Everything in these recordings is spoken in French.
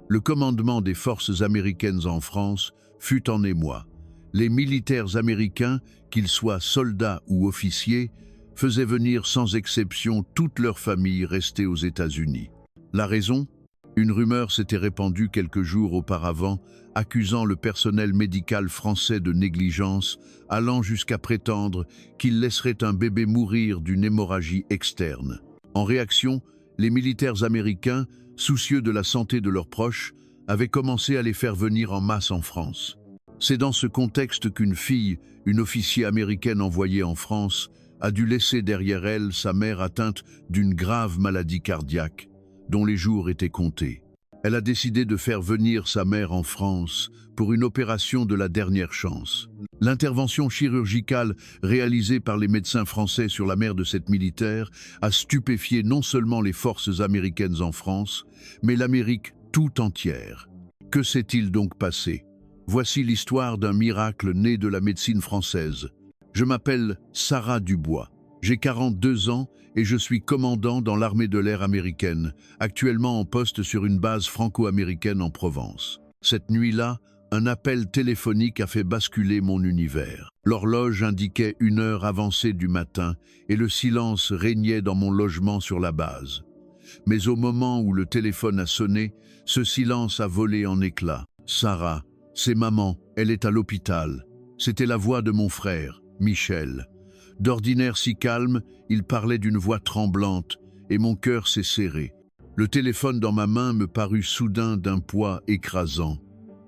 Le commandement des forces américaines en France fut en émoi. Les militaires américains, qu'ils soient soldats ou officiers, faisaient venir sans exception toute leur famille restée aux États-Unis. La raison ? Une rumeur s'était répandue quelques jours auparavant, accusant le personnel médical français de négligence, allant jusqu'à prétendre qu'il laisserait un bébé mourir d'une hémorragie externe. En réaction, les militaires américains, soucieux de la santé de leurs proches, avaient commencé à les faire venir en masse en France. C'est dans ce contexte qu'une fille, une officier américaine envoyée en France, a dû laisser derrière elle sa mère atteinte d'une grave maladie cardiaque, dont les jours étaient comptés. Elle a décidé de faire venir sa mère en France pour une opération de la dernière chance. L'intervention chirurgicale réalisée par les médecins français sur la mère de cette militaire a stupéfié non seulement les forces américaines en France, mais l'Amérique tout entière. Que s'est-il donc passé ? Voici l'histoire d'un miracle né de la médecine française. Je m'appelle Sarah Dubois. J'ai 42 ans et je suis commandant dans l'armée de l'air américaine, actuellement en poste sur une base franco-américaine en Provence. Cette nuit-là, un appel téléphonique a fait basculer mon univers. L'horloge indiquait 1 heure avancée du matin et le silence régnait dans mon logement sur la base. Mais au moment où le téléphone a sonné, ce silence a volé en éclats. Sarah, c'est maman, elle est à l'hôpital. C'était la voix de mon frère, Michel. D'ordinaire si calme, il parlait d'une voix tremblante et mon cœur s'est serré. Le téléphone dans ma main me parut soudain d'un poids écrasant.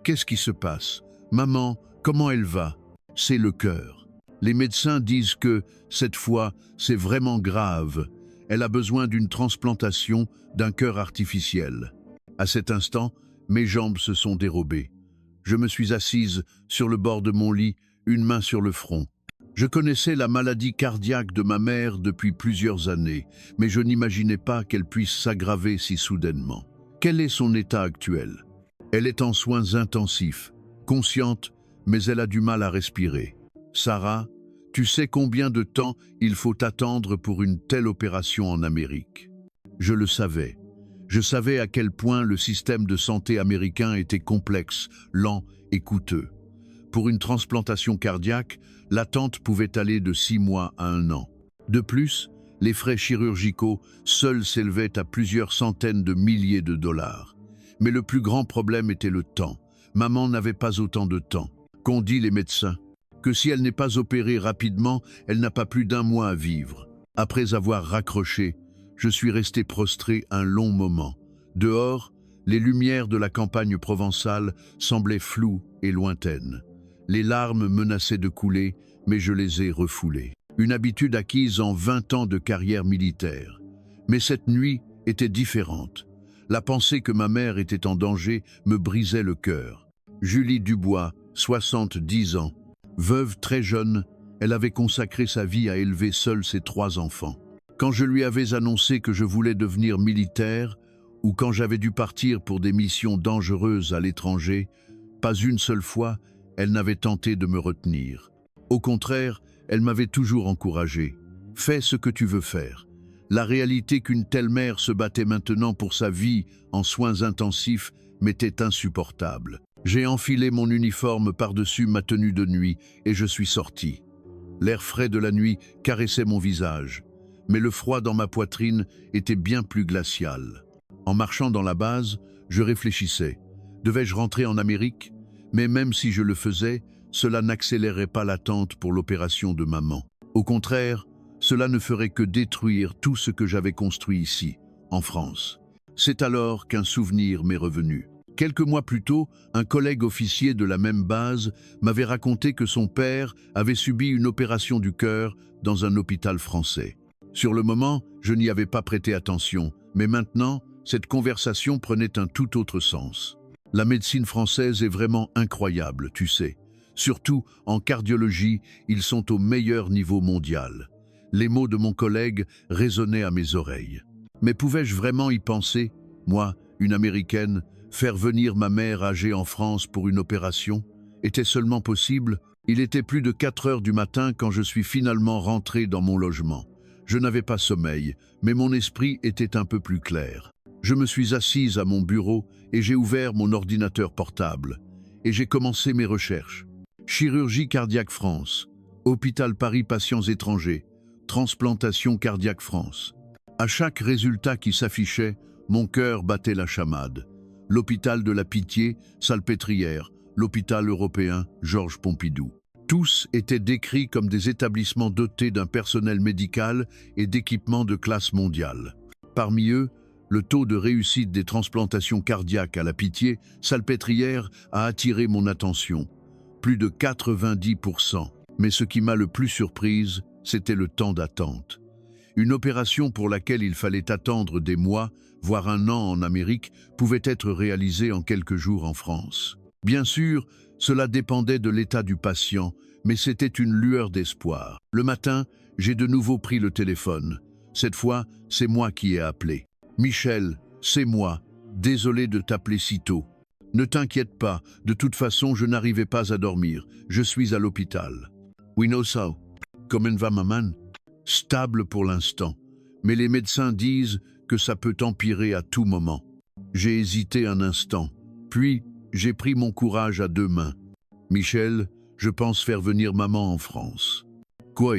Qu'est-ce qui se passe ? Maman, comment elle va ? C'est le cœur. Les médecins disent que, cette fois, c'est vraiment grave. Elle a besoin d'une transplantation d'un cœur artificiel. À cet instant, mes jambes se sont dérobées. Je me suis assise sur le bord de mon lit, une main sur le front. Je connaissais la maladie cardiaque de ma mère depuis plusieurs années, mais je n'imaginais pas qu'elle puisse s'aggraver si soudainement. Quel est son état actuel ? Elle est en soins intensifs, consciente, mais elle a du mal à respirer. Sarah, tu sais combien de temps il faut attendre pour une telle opération en Amérique ? Je le savais. Je savais à quel point le système de santé américain était complexe, lent et coûteux. Pour une transplantation cardiaque, l'attente pouvait aller de 6 mois à 1 an. De plus, les frais chirurgicaux seuls s'élevaient à plusieurs centaines de milliers de dollars. Mais le plus grand problème était le temps. Maman n'avait pas autant de temps. Qu'ont dit les médecins ? Que si elle n'est pas opérée rapidement, elle n'a pas plus d'1 mois à vivre. Après avoir raccroché, je suis resté prostré un long moment. Dehors, les lumières de la campagne provençale semblaient floues et lointaines. Les larmes menaçaient de couler, mais je les ai refoulées. Une habitude acquise en 20 ans de carrière militaire. Mais cette nuit était différente. La pensée que ma mère était en danger me brisait le cœur. Julie Dubois, 70 ans. Veuve très jeune, elle avait consacré sa vie à élever seule ses 3 enfants. Quand je lui avais annoncé que je voulais devenir militaire, ou quand j'avais dû partir pour des missions dangereuses à l'étranger, pas une seule fois, elle n'avait tenté de me retenir. Au contraire, elle m'avait toujours encouragé. « Fais ce que tu veux faire ». La réalité qu'une telle mère se battait maintenant pour sa vie en soins intensifs m'était insupportable. J'ai enfilé mon uniforme par-dessus ma tenue de nuit et je suis sorti. L'air frais de la nuit caressait mon visage, mais le froid dans ma poitrine était bien plus glacial. En marchant dans la base, je réfléchissais. Devais-je rentrer en Amérique ? Mais même si je le faisais, cela n'accélérait pas l'attente pour l'opération de maman. Au contraire, cela ne ferait que détruire tout ce que j'avais construit ici, en France. C'est alors qu'un souvenir m'est revenu. Quelques mois plus tôt, un collègue officier de la même base m'avait raconté que son père avait subi une opération du cœur dans un hôpital français. Sur le moment, je n'y avais pas prêté attention, mais maintenant, cette conversation prenait un tout autre sens. La médecine française est vraiment incroyable, tu sais. Surtout en cardiologie, ils sont au meilleur niveau mondial. Les mots de mon collègue résonnaient à mes oreilles. Mais pouvais-je vraiment y penser, moi, une Américaine, faire venir ma mère âgée en France pour une opération? Était seulement possible? Il était plus de 4 heures du matin quand je suis finalement rentré dans mon logement. Je n'avais pas sommeil, mais mon esprit était un peu plus clair. Je me suis assise à mon bureau et j'ai ouvert mon ordinateur portable. Et j'ai commencé mes recherches. Chirurgie cardiaque France, Hôpital Paris patients étrangers, transplantation cardiaque France. À chaque résultat qui s'affichait, mon cœur battait la chamade. L'hôpital de la Pitié, Salpêtrière, l'hôpital européen, Georges Pompidou. Tous étaient décrits comme des établissements dotés d'un personnel médical et d'équipements de classe mondiale. Parmi eux, le taux de réussite des transplantations cardiaques à la Pitié, Salpêtrière, a attiré mon attention. Plus de 90%. Mais ce qui m'a le plus surprise, c'était le temps d'attente. Une opération pour laquelle il fallait attendre des mois, voire un an en Amérique, pouvait être réalisée en quelques jours en France. Bien sûr, cela dépendait de l'état du patient, mais c'était une lueur d'espoir. Le matin, j'ai de nouveau pris le téléphone. Cette fois, c'est moi qui ai appelé. « Michel, c'est moi. Désolé de t'appeler si tôt. Ne t'inquiète pas, de toute façon, je n'arrivais pas à dormir. Je suis à l'hôpital. »« We know so. Comment va maman? » »« Stable pour l'instant. Mais les médecins disent que ça peut empirer à tout moment. » J'ai hésité un instant. Puis, j'ai pris mon courage à deux mains. « Michel, je pense faire venir maman en France. »« Quoi?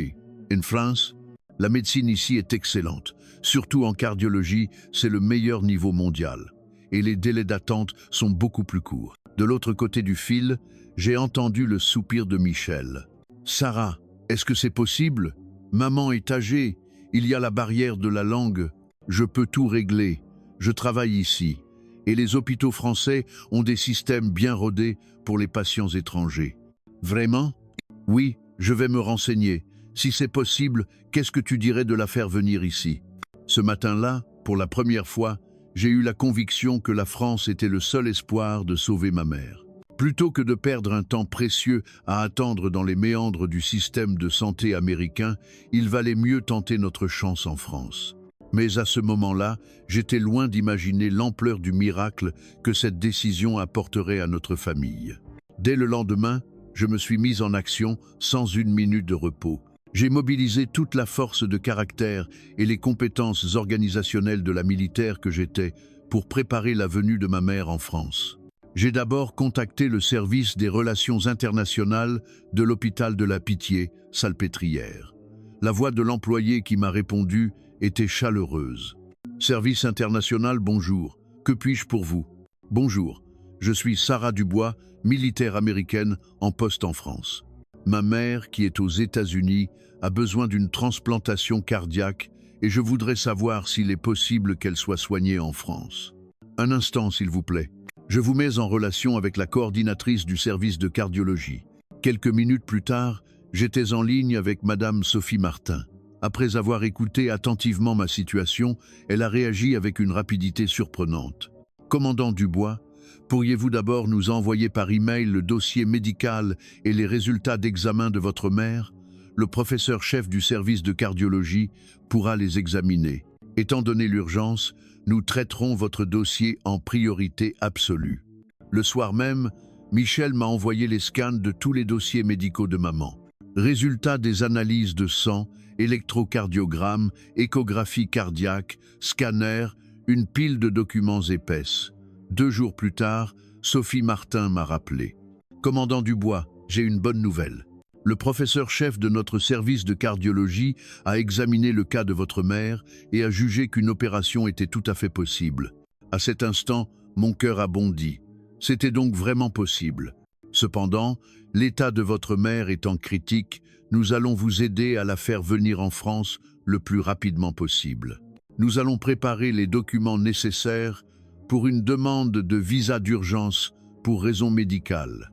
En France? » La médecine ici est excellente. Surtout en cardiologie, c'est le meilleur niveau mondial. Et les délais d'attente sont beaucoup plus courts. De l'autre côté du fil, j'ai entendu le soupir de Michel. « Sarah, est-ce que c'est possible? Maman est âgée, il y a la barrière de la langue. Je peux tout régler. Je travaille ici. Et les hôpitaux français ont des systèmes bien rodés pour les patients étrangers. » « Vraiment? » « Oui, je vais me renseigner. Si c'est possible, qu'est-ce que tu dirais de la faire venir ici? » Ce matin-là, pour la première fois, j'ai eu la conviction que la France était le seul espoir de sauver ma mère. Plutôt que de perdre un temps précieux à attendre dans les méandres du système de santé américain, il valait mieux tenter notre chance en France. Mais à ce moment-là, j'étais loin d'imaginer l'ampleur du miracle que cette décision apporterait à notre famille. Dès le lendemain, je me suis mise en action sans une minute de repos. J'ai mobilisé toute la force de caractère et les compétences organisationnelles de la militaire que j'étais pour préparer la venue de ma mère en France. J'ai d'abord contacté le service des relations internationales de l'hôpital de la Pitié, Salpêtrière. La voix de l'employé qui m'a répondu était chaleureuse. « Service international, bonjour. Que puis-je pour vous? »« Bonjour, je suis Sarah Dubois, militaire américaine en poste en France. Ma mère, qui est aux États-Unis, a besoin d'une transplantation cardiaque et je voudrais savoir s'il est possible qu'elle soit soignée en France. Un instant, s'il vous plaît. Je vous mets en relation avec la coordinatrice du service de cardiologie. » Quelques minutes plus tard, j'étais en ligne avec Madame Sophie Martin. Après avoir écouté attentivement ma situation, elle a réagi avec une rapidité surprenante. « Commandant Dubois, pourriez-vous d'abord nous envoyer par email le dossier médical et les résultats d'examen de votre mère? Le professeur-chef du service de cardiologie pourra les examiner. Étant donné l'urgence, nous traiterons votre dossier en priorité absolue. » Le soir même, Michel m'a envoyé les scans de tous les dossiers médicaux de maman. Résultats des analyses de sang, électrocardiogramme, échographie cardiaque, scanner, une pile de documents épaisses. 2 jours plus tard, Sophie Martin m'a rappelé. « Commandant Dubois, j'ai une bonne nouvelle. Le professeur-chef de notre service de cardiologie a examiné le cas de votre mère et a jugé qu'une opération était tout à fait possible. À cet instant, mon cœur a bondi. C'était donc vraiment possible. Cependant, l'état de votre mère étant critique, nous allons vous aider à la faire venir en France le plus rapidement possible. Nous allons préparer les documents nécessaires pour une demande de visa d'urgence pour raison médicale. »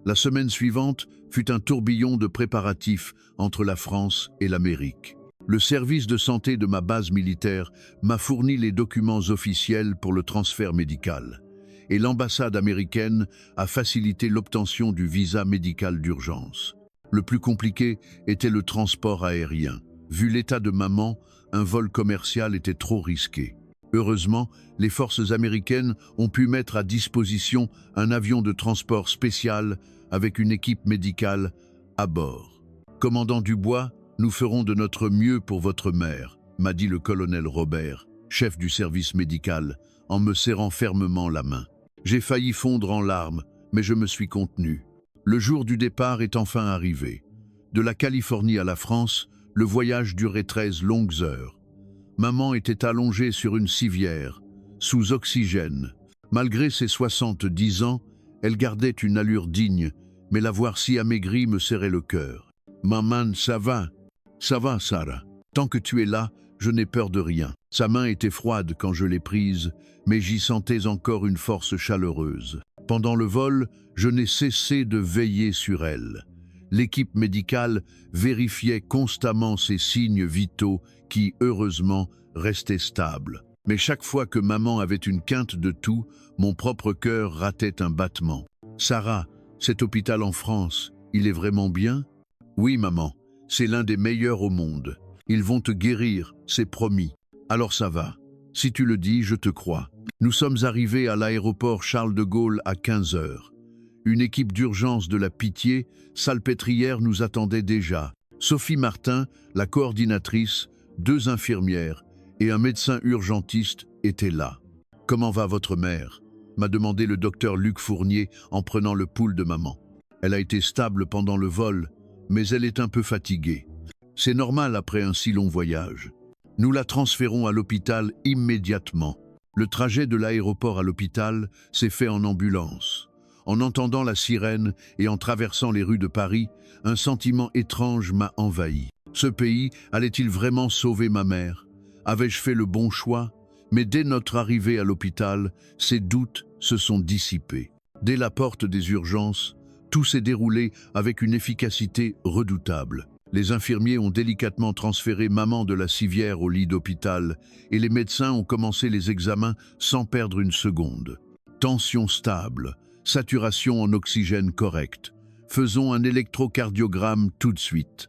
La semaine suivante fut un tourbillon de préparatifs entre la France et l'Amérique. Le service de santé de ma base militaire m'a fourni les documents officiels pour le transfert médical. Et l'ambassade américaine a facilité l'obtention du visa médical d'urgence. Le plus compliqué était le transport aérien. Vu l'état de maman, un vol commercial était trop risqué. Heureusement, les forces américaines ont pu mettre à disposition un avion de transport spécial avec une équipe médicale à bord. « Commandant Dubois, nous ferons de notre mieux pour votre mère », m'a dit le colonel Robert. chef du service médical, en me serrant fermement la main. J'ai failli fondre en larmes, mais je me suis contenu. Le jour du départ est enfin arrivé. De la Californie à la France, le voyage durait 13 longues heures. Maman était allongée sur une civière, sous oxygène. Malgré ses 70 ans, elle gardait une allure digne, mais la voir si amaigrie me serrait le cœur. « Maman, ça va, Sarah. Tant que tu es là, je n'ai peur de rien. » Sa main était froide quand je l'ai prise, mais j'y sentais encore une force chaleureuse. Pendant le vol, je n'ai cessé de veiller sur elle. L'équipe médicale vérifiait constamment ses signes vitaux qui, heureusement, restaient stables. Mais chaque fois que maman avait une quinte de toux, mon propre cœur ratait un battement. « Sarah, cet hôpital en France, il est vraiment bien ?»« Oui, maman, c'est l'un des meilleurs au monde. Ils vont te guérir, c'est promis. » « Alors ça va. Si tu le dis, je te crois. » Nous sommes arrivés à l'aéroport Charles de Gaulle à 15 heures. Une équipe d'urgence de la Pitié, salpêtrière, nous attendait déjà. Sophie Martin, la coordinatrice, 2 infirmières et un médecin urgentiste étaient là. « Comment va votre mère ?» m'a demandé le docteur Luc Fournier en prenant le pouls de maman. Elle a été stable pendant le vol, mais elle est un peu fatiguée. C'est normal après un si long voyage. Nous la transférons à l'hôpital immédiatement. Le trajet de l'aéroport à l'hôpital s'est fait en ambulance. En entendant la sirène et en traversant les rues de Paris, un sentiment étrange m'a envahi. Ce pays allait-il vraiment sauver ma mère? Avais-je fait le bon choix? Mais dès notre arrivée à l'hôpital, ces doutes se sont dissipés. Dès la porte des urgences, tout s'est déroulé avec une efficacité redoutable. Les infirmiers ont délicatement transféré maman de la civière au lit d'hôpital et les médecins ont commencé les examens sans perdre une seconde. Tension stable, saturation en oxygène correcte. Faisons un électrocardiogramme tout de suite.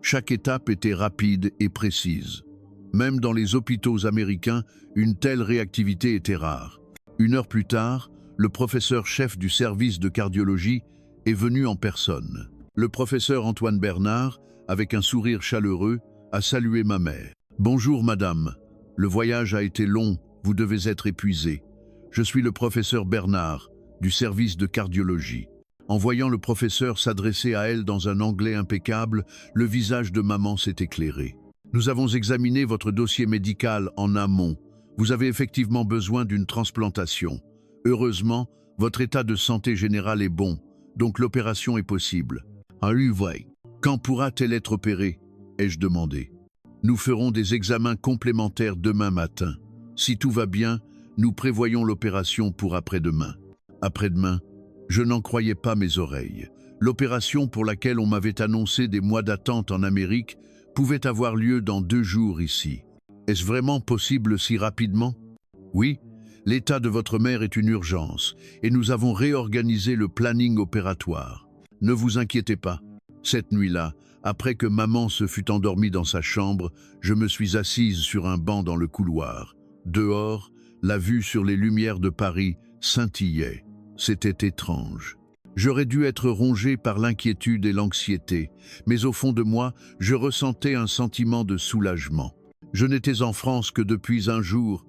Chaque étape était rapide et précise. Même dans les hôpitaux américains, une telle réactivité était rare. 1 heure plus tard, le professeur chef du service de cardiologie est venu en personne. Le professeur Antoine Bernard, avec un sourire chaleureux, a salué ma mère. « Bonjour madame, le voyage a été long, vous devez être épuisée. Je suis le professeur Bernard, du service de cardiologie. » En voyant le professeur s'adresser à elle dans un anglais impeccable, le visage de maman s'est éclairé. « Nous avons examiné votre dossier médical en amont. Vous avez effectivement besoin d'une transplantation. Heureusement, votre état de santé général est bon, donc l'opération est possible. » « Ah oui, ouais. Quand pourra-t-elle être opérée ?» ai-je demandé. « Nous ferons des examens complémentaires demain matin. Si tout va bien, nous prévoyons l'opération pour après-demain. » Après-demain, je n'en croyais pas mes oreilles. L'opération pour laquelle on m'avait annoncé des mois d'attente en Amérique pouvait avoir lieu dans 2 jours ici. Est-ce vraiment possible si rapidement? Oui, l'état de votre mère est une urgence et nous avons réorganisé le planning opératoire. Ne vous inquiétez pas. Cette nuit-là, après que maman se fut endormie dans sa chambre, je me suis assise sur un banc dans le couloir. Dehors, la vue sur les lumières de Paris scintillait. C'était étrange. J'aurais dû être rongé par l'inquiétude et l'anxiété, mais au fond de moi, je ressentais un sentiment de soulagement. Je n'étais en France que depuis un jour,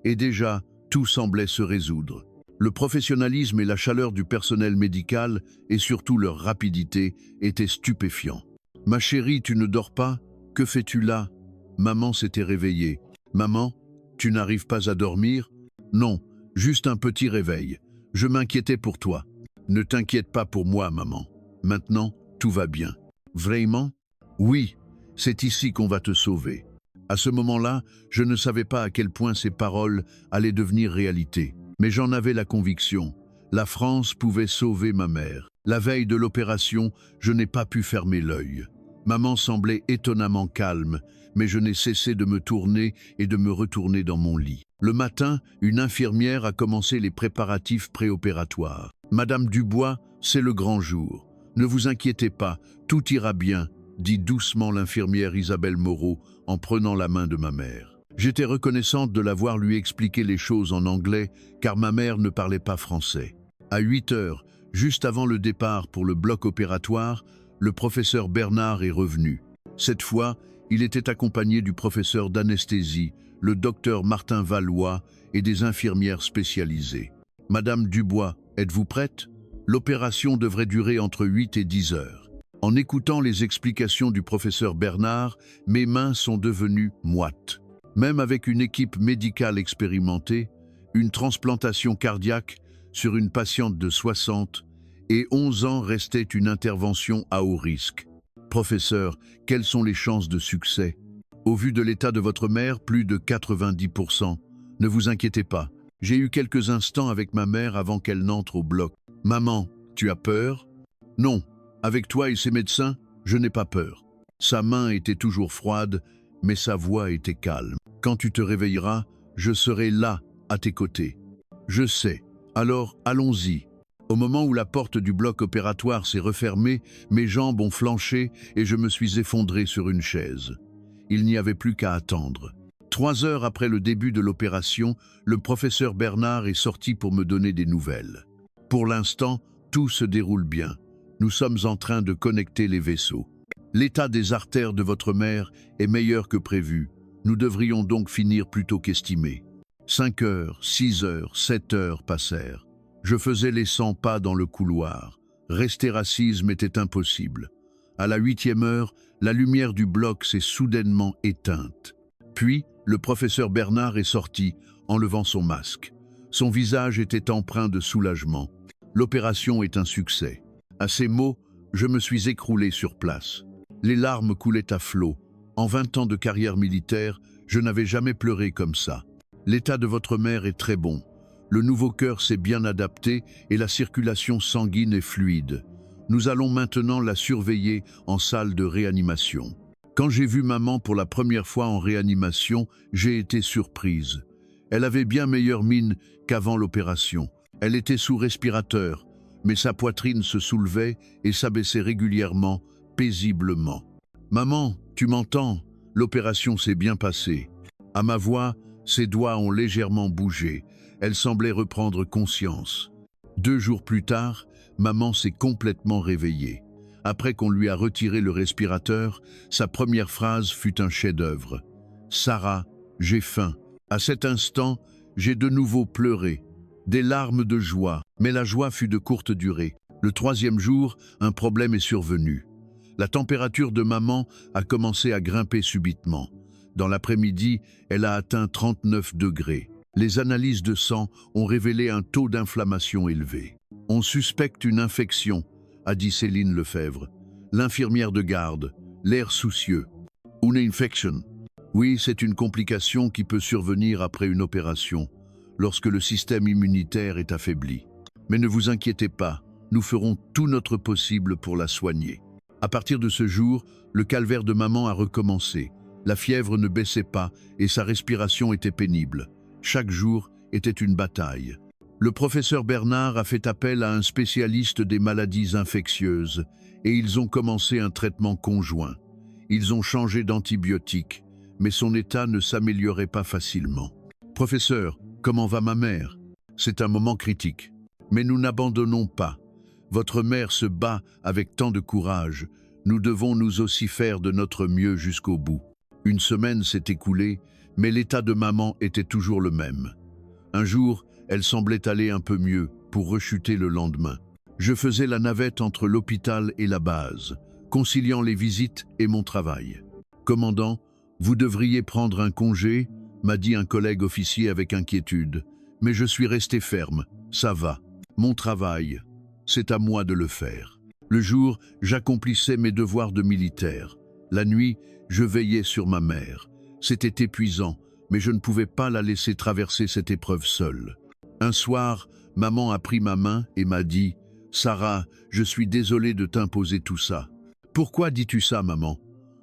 et déjà, tout semblait se résoudre. Le professionnalisme et la chaleur du personnel médical, et surtout leur rapidité, étaient stupéfiants. « Ma chérie, tu ne dors pas? Que fais-tu là ?» Maman s'était réveillée. « Maman, tu n'arrives pas à dormir? » « Non, juste un petit réveil. Je m'inquiétais pour toi. »« Ne t'inquiète pas pour moi, maman. Maintenant, tout va bien. »« Vraiment? » ?»« Oui, c'est ici qu'on va te sauver. » À ce moment-là, je ne savais pas à quel point ces paroles allaient devenir réalité. Mais j'en avais la conviction. La France pouvait sauver ma mère. La veille de l'opération, je n'ai pas pu fermer l'œil. Maman semblait étonnamment calme, mais je n'ai cessé de me tourner et de me retourner dans mon lit. Le matin, une infirmière a commencé les préparatifs préopératoires. « Madame Dubois, c'est le grand jour. Ne vous inquiétez pas, tout ira bien, » dit doucement l'infirmière Isabelle Moreau en prenant la main de ma mère. J'étais reconnaissante de l'avoir lui expliqué les choses en anglais, car ma mère ne parlait pas français. À 8 heures, juste avant le départ pour le bloc opératoire, le professeur Bernard est revenu. Cette fois, il était accompagné du professeur d'anesthésie, le docteur Martin Valois et des infirmières spécialisées. Madame Dubois, êtes-vous prête? L'opération devrait durer entre 8 et 10 heures. En écoutant les explications du professeur Bernard, mes mains sont devenues moites. Même avec une équipe médicale expérimentée, une transplantation cardiaque sur une patiente de 60 et 11 ans restait une intervention à haut risque. Professeur, quelles sont les chances de succès? Au vu de l'état de votre mère, plus de 90%. Ne vous inquiétez pas. J'ai eu quelques instants avec ma mère avant qu'elle n'entre au bloc. Maman, tu as peur? Non. Avec toi et ces médecins, je n'ai pas peur. Sa main était toujours froide, mais sa voix était calme. Quand tu te réveilleras, je serai là, à tes côtés. Je sais. Alors, allons-y. Au moment où la porte du bloc opératoire s'est refermée, mes jambes ont flanché et je me suis effondré sur une chaise. Il n'y avait plus qu'à attendre. 3 heures après le début de l'opération, le professeur Bernard est sorti pour me donner des nouvelles. Pour l'instant, tout se déroule bien. Nous sommes en train de connecter les vaisseaux. L'état des artères de votre mère est meilleur que prévu. Nous devrions donc finir plus tôt qu'estimé. 5 heures, 6 heures, 7 heures passèrent. Je faisais les 100 pas dans le couloir. Rester assise m'était impossible. À la 8e heure, la lumière du bloc s'est soudainement éteinte. Puis, le professeur Bernard est sorti, enlevant son masque. Son visage était empreint de soulagement. L'opération est un succès. À ces mots, je me suis écroulé sur place. Les larmes coulaient à flots. En 20 ans de carrière militaire, je n'avais jamais pleuré comme ça. L'état de votre mère est très bon. Le nouveau cœur s'est bien adapté et la circulation sanguine est fluide. Nous allons maintenant la surveiller en salle de réanimation. Quand j'ai vu maman pour la première fois en réanimation, j'ai été surprise. Elle avait bien meilleure mine qu'avant l'opération. Elle était sous respirateur, mais sa poitrine se soulevait et s'abaissait régulièrement, paisiblement. « Maman, tu m'entends? L'opération s'est bien passée. » À ma voix, ses doigts ont légèrement bougé. Elle semblait reprendre conscience. 2 jours plus tard, maman s'est complètement réveillée. Après qu'on lui a retiré le respirateur, sa première phrase fut un chef-d'œuvre. « Sarah, j'ai faim. » À cet instant, j'ai de nouveau pleuré. Des larmes de joie, mais la joie fut de courte durée. Le 3e jour, un problème est survenu. La température de maman a commencé à grimper subitement. Dans l'après-midi, elle a atteint 39 degrés. Les analyses de sang ont révélé un taux d'inflammation élevé. « On suspecte une infection », a dit Céline Lefebvre, l'infirmière de garde, l'air soucieux. « Une infection ?» Oui, c'est une complication qui peut survenir après une opération, lorsque le système immunitaire est affaibli. Mais ne vous inquiétez pas, nous ferons tout notre possible pour la soigner. À partir de ce jour, le calvaire de maman a recommencé. La fièvre ne baissait pas et sa respiration était pénible. Chaque jour était une bataille. Le professeur Bernard a fait appel à un spécialiste des maladies infectieuses et ils ont commencé un traitement conjoint. Ils ont changé d'antibiotiques, mais son état ne s'améliorait pas facilement. « Professeur, comment va ma mère? » C'est un moment critique. Mais nous n'abandonnons pas. Votre mère se bat avec tant de courage. Nous devons nous aussi faire de notre mieux jusqu'au bout. Une semaine s'est écoulée, mais l'état de maman était toujours le même. Un jour, elle semblait aller un peu mieux, pour rechuter le lendemain. Je faisais la navette entre l'hôpital et la base, conciliant les visites et mon travail. « Commandant, vous devriez prendre un congé ?» m'a dit un collègue officier avec inquiétude. Mais je suis resté ferme. Ça va. Mon travail, c'est à moi de le faire. Le jour, j'accomplissais mes devoirs de militaire. La nuit, je veillais sur ma mère. C'était épuisant, mais je ne pouvais pas la laisser traverser cette épreuve seule. Un soir, maman a pris ma main et m'a dit « Sarah, je suis désolée de t'imposer tout ça. » « Pourquoi dis-tu ça, maman?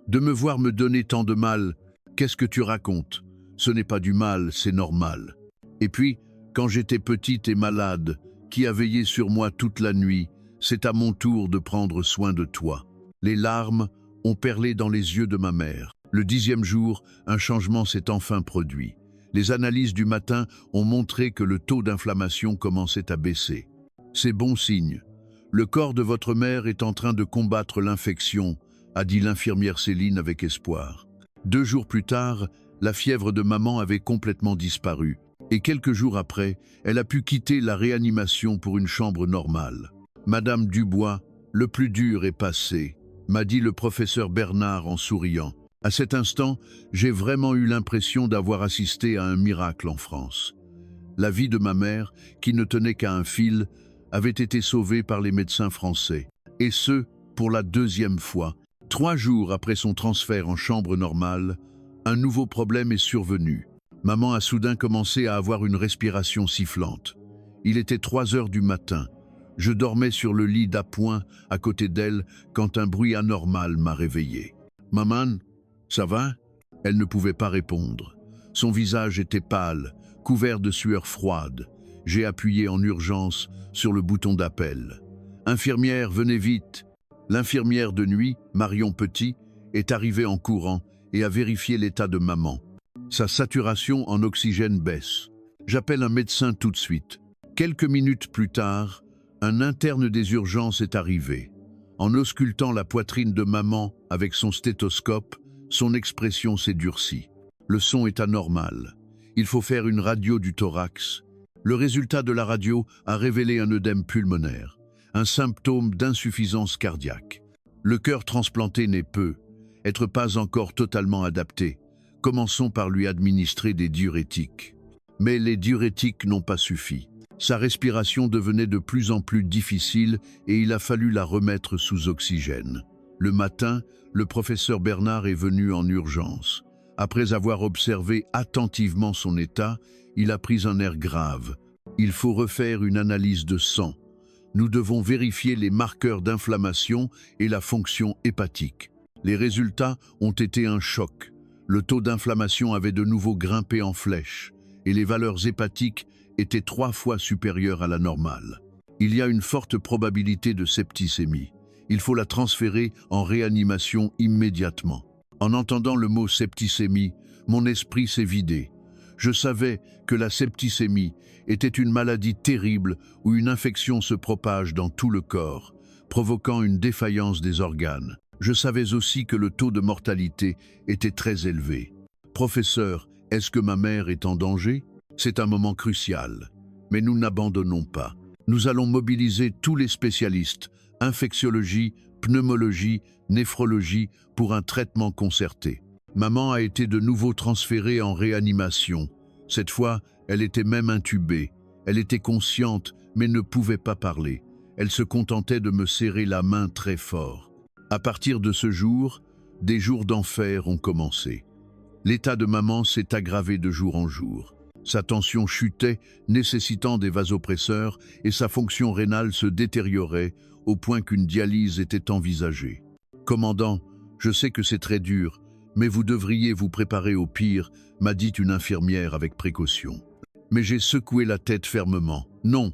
De me voir me donner tant de mal, qu'est-ce que tu racontes? Ce n'est pas du mal, c'est normal. Et puis, quand j'étais petite et malade, qui a veillé sur moi toute la nuit, c'est à mon tour de prendre soin de toi. » Les larmes ont perlé dans les yeux de ma mère. Le 10e jour, un changement s'est enfin produit. Les analyses du matin ont montré que le taux d'inflammation commençait à baisser. C'est bon signe. Le corps de votre mère est en train de combattre l'infection, a dit l'infirmière Céline avec espoir. 2 jours plus tard, La fièvre de maman avait complètement disparu, et quelques jours après, elle a pu quitter la réanimation pour une chambre normale. Madame Dubois, le plus dur est passé, m'a dit le professeur Bernard en souriant. À cet instant, j'ai vraiment eu l'impression d'avoir assisté à un miracle en France. La vie de ma mère, qui ne tenait qu'à un fil, avait été sauvée par les médecins français. Et ce, pour la deuxième fois. 3 jours après son transfert en chambre normale, un nouveau problème est survenu. Maman a soudain commencé à avoir une respiration sifflante. Il était 3 heures du matin. Je dormais sur le lit d'appoint à côté d'elle quand un bruit anormal m'a réveillé. « Maman, ça va ?» Elle ne pouvait pas répondre. Son visage était pâle, couvert de sueur froide. J'ai appuyé en urgence sur le bouton d'appel. « Infirmière, venez vite !» L'infirmière de nuit, Marion Petit, est arrivée en courant et a vérifié l'état de maman. Sa saturation en oxygène baisse. J'appelle un médecin tout de suite. Quelques minutes plus tard, un interne des urgences est arrivé. En auscultant la poitrine de maman avec son stéthoscope, son expression s'est durcie. Le son est anormal. Il faut faire une radio du thorax. Le résultat de la radio a révélé un œdème pulmonaire, un symptôme d'insuffisance cardiaque. Le cœur transplanté n'est être pas encore totalement adapté. Commençons par lui administrer des diurétiques. Mais les diurétiques n'ont pas suffi. Sa respiration devenait de plus en plus difficile et il a fallu la remettre sous oxygène. Le matin, le professeur Bernard est venu en urgence. Après avoir observé attentivement son état, il a pris un air grave. Il faut refaire une analyse de sang. Nous devons vérifier les marqueurs d'inflammation et la fonction hépatique. Les résultats ont été un choc. Le taux d'inflammation avait de nouveau grimpé en flèche et les valeurs hépatiques étaient 3 fois supérieures à la normale. Il y a une forte probabilité de septicémie. Il faut la transférer en réanimation immédiatement. En entendant le mot septicémie, mon esprit s'est vidé. Je savais que la septicémie était une maladie terrible où une infection se propage dans tout le corps, provoquant une défaillance des organes. Je savais aussi que le taux de mortalité était très élevé. « Professeur, est-ce que ma mère est en danger ?» C'est un moment crucial, mais nous n'abandonnons pas. Nous allons mobiliser tous les spécialistes, infectiologie, pneumologie, néphrologie, pour un traitement concerté. Maman a été de nouveau transférée en réanimation. Cette fois, elle était même intubée. Elle était consciente, mais ne pouvait pas parler. Elle se contentait de me serrer la main très fort. À partir de ce jour, des jours d'enfer ont commencé. L'état de maman s'est aggravé de jour en jour. Sa tension chutait, nécessitant des vasopresseurs, et sa fonction rénale se détériorait au point qu'une dialyse était envisagée. « Commandant, je sais que c'est très dur, mais vous devriez vous préparer au pire », m'a dit une infirmière avec précaution. Mais j'ai secoué la tête fermement. « Non,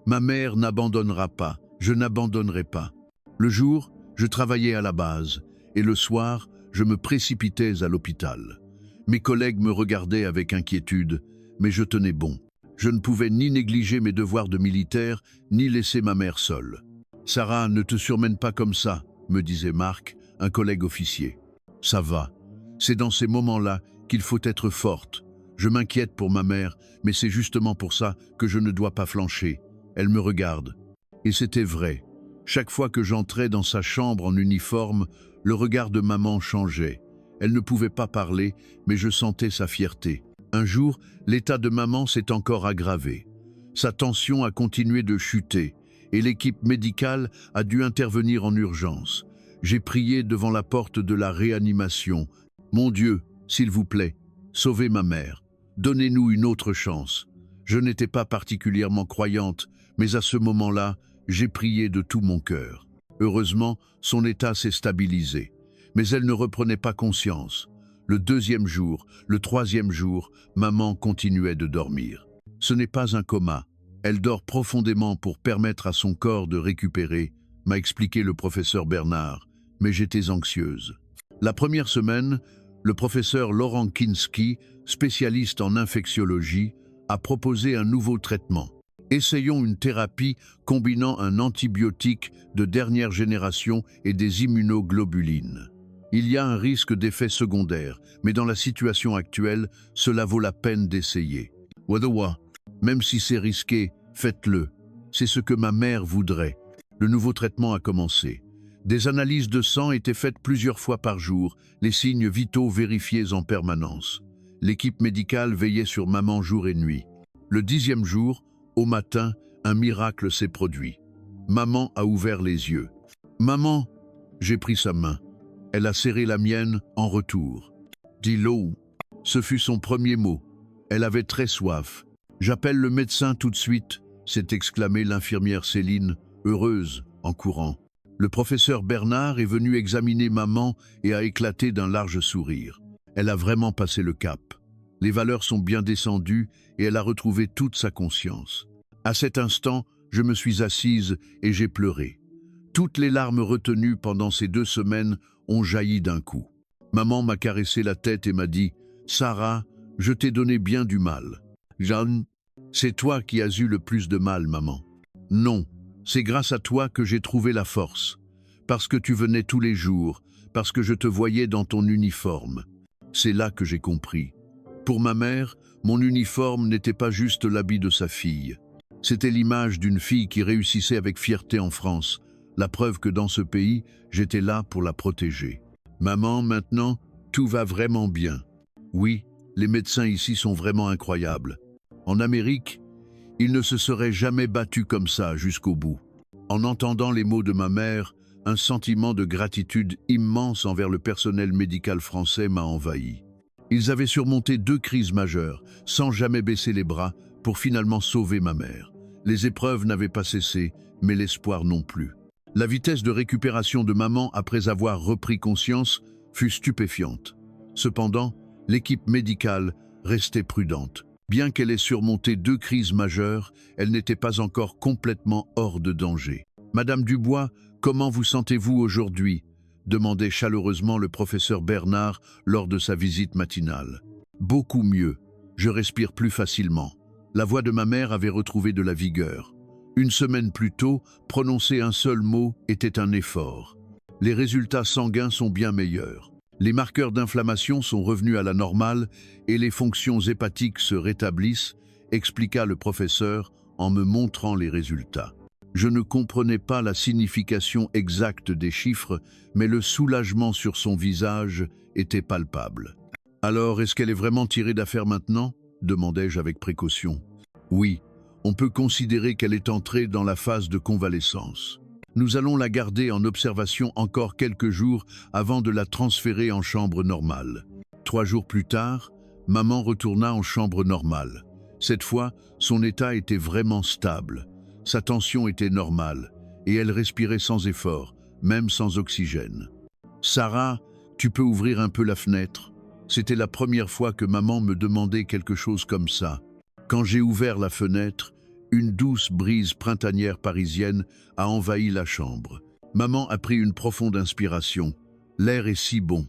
ma mère n'abandonnera pas, je n'abandonnerai pas. » Le jour, je travaillais à la base, et le soir, je me précipitais à l'hôpital. Mes collègues me regardaient avec inquiétude, mais je tenais bon. Je ne pouvais ni négliger mes devoirs de militaire, ni laisser ma mère seule. « Sarah, ne te surmène pas comme ça », me disait Marc, un collègue officier. « Ça va. C'est dans ces moments-là qu'il faut être forte. Je m'inquiète pour ma mère, mais c'est justement pour ça que je ne dois pas flancher. Elle me regarde. » Et c'était vrai. Chaque fois que j'entrais dans sa chambre en uniforme, le regard de maman changeait. Elle ne pouvait pas parler, mais je sentais sa fierté. Un jour, l'état de maman s'est encore aggravé. Sa tension a continué de chuter et l'équipe médicale a dû intervenir en urgence. J'ai prié devant la porte de la réanimation. « Mon Dieu, s'il vous plaît, sauvez ma mère. Donnez-nous une autre chance. » Je n'étais pas particulièrement croyante, mais à ce moment-là, j'ai prié de tout mon cœur. Heureusement, son état s'est stabilisé. Mais elle ne reprenait pas conscience. Le 2e jour, le 3e jour, maman continuait de dormir. Ce n'est pas un coma. Elle dort profondément pour permettre à son corps de récupérer, m'a expliqué le professeur Bernard, mais j'étais anxieuse. La première semaine, le professeur Laurent Kinski, spécialiste en infectiologie, a proposé un nouveau traitement. Essayons une thérapie combinant un antibiotique de dernière génération et des immunoglobulines. Il y a un risque d'effet secondaire, mais dans la situation actuelle, cela vaut la peine d'essayer. Wadawa, même si c'est risqué, faites-le. C'est ce que ma mère voudrait. Le nouveau traitement a commencé. Des analyses de sang étaient faites plusieurs fois par jour, les signes vitaux vérifiés en permanence. L'équipe médicale veillait sur maman jour et nuit. Le 10e jour, au matin, un miracle s'est produit. Maman a ouvert les yeux. « Maman !» J'ai pris sa main. Elle a serré la mienne en retour. « Dis-l'eau !» Ce fut son premier mot. Elle avait très soif. « J'appelle le médecin tout de suite !» s'est exclamée l'infirmière Céline, heureuse, en courant. Le professeur Bernard est venu examiner maman et a éclaté d'un large sourire. Elle a vraiment passé le cap. Les valeurs sont bien descendues et elle a retrouvé toute sa conscience. À cet instant, je me suis assise et j'ai pleuré. Toutes les larmes retenues pendant ces 2 semaines ont jailli d'un coup. Maman m'a caressé la tête et m'a dit « Sarah, je t'ai donné bien du mal. »« Jeanne, c'est toi qui as eu le plus de mal, maman. »« Non, c'est grâce à toi que j'ai trouvé la force. Parce que tu venais tous les jours, parce que je te voyais dans ton uniforme. » C'est là que j'ai compris. Pour ma mère, mon uniforme n'était pas juste l'habit de sa fille. C'était l'image d'une fille qui réussissait avec fierté en France, la preuve que dans ce pays, j'étais là pour la protéger. Maman, maintenant, tout va vraiment bien. Oui, les médecins ici sont vraiment incroyables. En Amérique, ils ne se seraient jamais battus comme ça jusqu'au bout. En entendant les mots de ma mère, un sentiment de gratitude immense envers le personnel médical français m'a envahi. Ils avaient surmonté 2 crises majeures, sans jamais baisser les bras, pour finalement sauver ma mère. Les épreuves n'avaient pas cessé, mais l'espoir non plus. La vitesse de récupération de maman après avoir repris conscience fut stupéfiante. Cependant, l'équipe médicale restait prudente. Bien qu'elle ait surmonté 2 crises majeures, elle n'était pas encore complètement hors de danger. « Madame Dubois, comment vous sentez-vous aujourd'hui ?» demandait chaleureusement le professeur Bernard lors de sa visite matinale. « Beaucoup mieux. Je respire plus facilement. » La voix de ma mère avait retrouvé de la vigueur. 1 semaine plus tôt, prononcer un seul mot était un effort. Les résultats sanguins sont bien meilleurs. Les marqueurs d'inflammation sont revenus à la normale et les fonctions hépatiques se rétablissent, expliqua le professeur en me montrant les résultats. Je ne comprenais pas la signification exacte des chiffres, mais le soulagement sur son visage était palpable. « Alors, est-ce qu'elle est vraiment tirée d'affaire maintenant ?» demandai-je avec précaution. « Oui, on peut considérer qu'elle est entrée dans la phase de convalescence. Nous allons la garder en observation encore quelques jours avant de la transférer en chambre normale. » 3 jours plus tard, maman retourna en chambre normale. Cette fois, son état était vraiment stable. Sa tension était normale et elle respirait sans effort, même sans oxygène. « Sarah, tu peux ouvrir un peu la fenêtre ?» C'était la première fois que maman me demandait quelque chose comme ça. Quand j'ai ouvert la fenêtre, une douce brise printanière parisienne a envahi la chambre. Maman a pris une profonde inspiration. « L'air est si bon.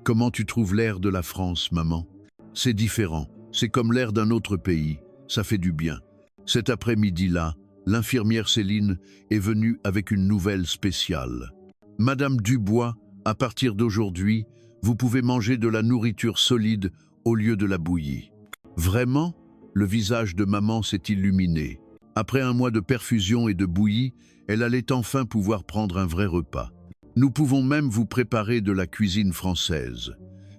Comment tu trouves l'air de la France, maman ?»« C'est différent. C'est comme l'air d'un autre pays. Ça fait du bien. » Cet après-midi-là, l'infirmière Céline est venue avec une nouvelle spéciale. « Madame Dubois, à partir d'aujourd'hui, vous pouvez manger de la nourriture solide au lieu de la bouillie. » Vraiment ? Le visage de maman s'est illuminé. Après un mois de perfusion et de bouillie, elle allait enfin pouvoir prendre un vrai repas. Nous pouvons même vous préparer de la cuisine française.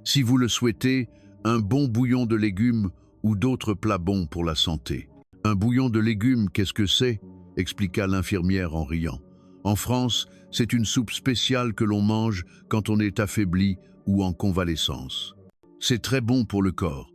Si vous le souhaitez, un bon bouillon de légumes ou d'autres plats bons pour la santé. « Un bouillon de légumes, qu'est-ce que c'est ?» expliqua l'infirmière en riant. « En France, c'est une soupe spéciale que l'on mange quand on est affaibli ou en convalescence. C'est très bon pour le corps. »